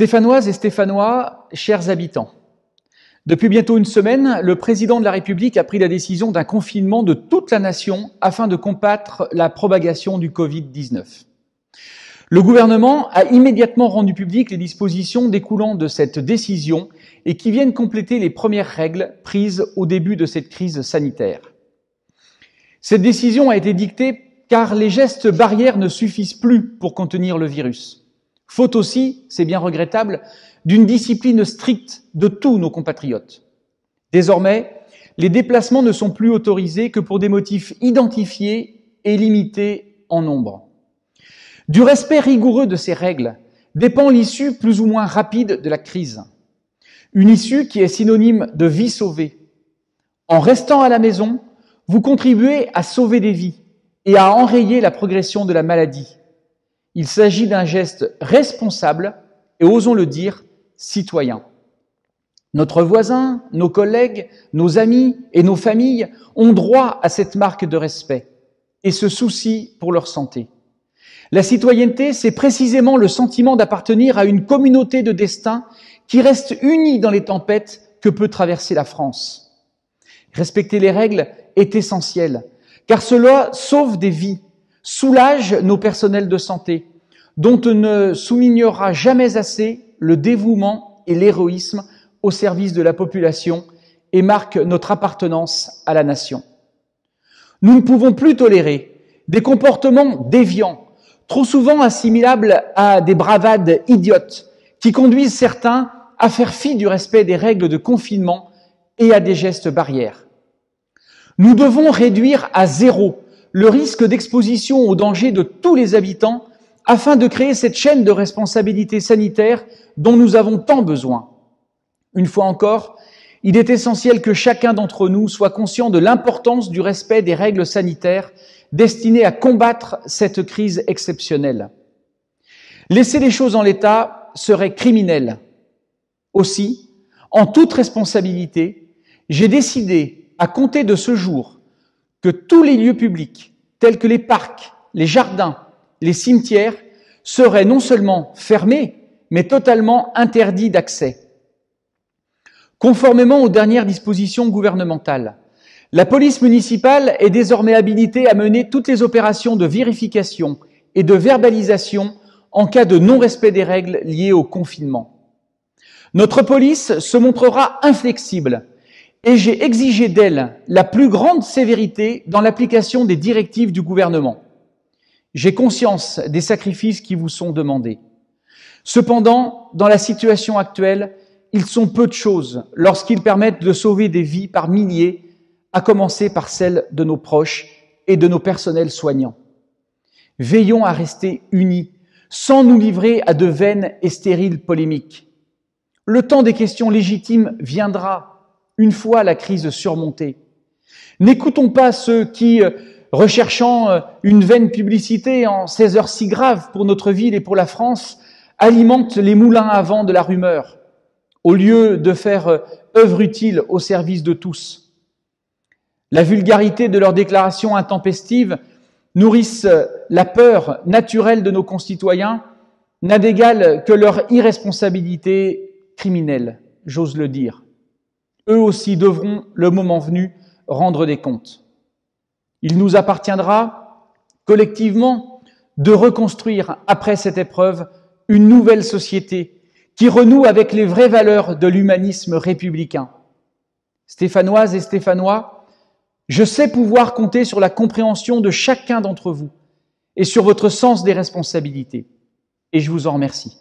Stéphanoises et Stéphanois, chers habitants, depuis bientôt une semaine, le président de la République a pris la décision d'un confinement de toute la nation afin de combattre la propagation du Covid-19. Le gouvernement a immédiatement rendu publiques les dispositions découlant de cette décision et qui viennent compléter les premières règles prises au début de cette crise sanitaire. Cette décision a été dictée car les gestes barrières ne suffisent plus pour contenir le virus. Faute aussi, c'est bien regrettable, d'une discipline stricte de tous nos compatriotes. Désormais, les déplacements ne sont plus autorisés que pour des motifs identifiés et limités en nombre. Du respect rigoureux de ces règles dépend l'issue plus ou moins rapide de la crise. Une issue qui est synonyme de vie sauvée. En restant à la maison, vous contribuez à sauver des vies et à enrayer la progression de la maladie. Il s'agit d'un geste responsable et, osons le dire, citoyen. Notre voisin, nos collègues, nos amis et nos familles ont droit à cette marque de respect et se soucient pour leur santé. La citoyenneté, c'est précisément le sentiment d'appartenir à une communauté de destin qui reste unie dans les tempêtes que peut traverser la France. Respecter les règles est essentiel, car cela sauve des vies, soulage nos personnels de santé, dont on ne soulignera jamais assez le dévouement et l'héroïsme au service de la population et marque notre appartenance à la nation. Nous ne pouvons plus tolérer des comportements déviants, trop souvent assimilables à des bravades idiotes, qui conduisent certains à faire fi du respect des règles de confinement et à des gestes barrières. Nous devons réduire à zéro le risque d'exposition au danger de tous les habitants afin de créer cette chaîne de responsabilité sanitaire dont nous avons tant besoin. Une fois encore, il est essentiel que chacun d'entre nous soit conscient de l'importance du respect des règles sanitaires destinées à combattre cette crise exceptionnelle. Laisser les choses en l'état serait criminel. Aussi, en toute responsabilité, j'ai décidé, à compter de ce jour, que tous les lieux publics, tels que les parcs, les jardins, les cimetières, seraient non seulement fermés, mais totalement interdits d'accès. Conformément aux dernières dispositions gouvernementales, la police municipale est désormais habilitée à mener toutes les opérations de vérification et de verbalisation en cas de non-respect des règles liées au confinement. Notre police se montrera inflexible et j'ai exigé d'elle la plus grande sévérité dans l'application des directives du gouvernement. J'ai conscience des sacrifices qui vous sont demandés. Cependant, dans la situation actuelle, ils sont peu de choses lorsqu'ils permettent de sauver des vies par milliers, à commencer par celles de nos proches et de nos personnels soignants. Veillons à rester unis, sans nous livrer à de vaines et stériles polémiques. Le temps des questions légitimes viendra une fois la crise surmontée. N'écoutons pas ceux qui, recherchant une vaine publicité en ces heures si graves pour notre ville et pour la France, alimentent les moulins à vent de la rumeur, au lieu de faire œuvre utile au service de tous. La vulgarité de leurs déclarations intempestives nourrissent la peur naturelle de nos concitoyens, n'a d'égal que leur irresponsabilité criminelle, j'ose le dire. Eux aussi devront, le moment venu, rendre des comptes. Il nous appartiendra, collectivement, de reconstruire, après cette épreuve, une nouvelle société qui renoue avec les vraies valeurs de l'humanisme républicain. Stéphanoises et Stéphanois, je sais pouvoir compter sur la compréhension de chacun d'entre vous et sur votre sens des responsabilités. Et je vous en remercie.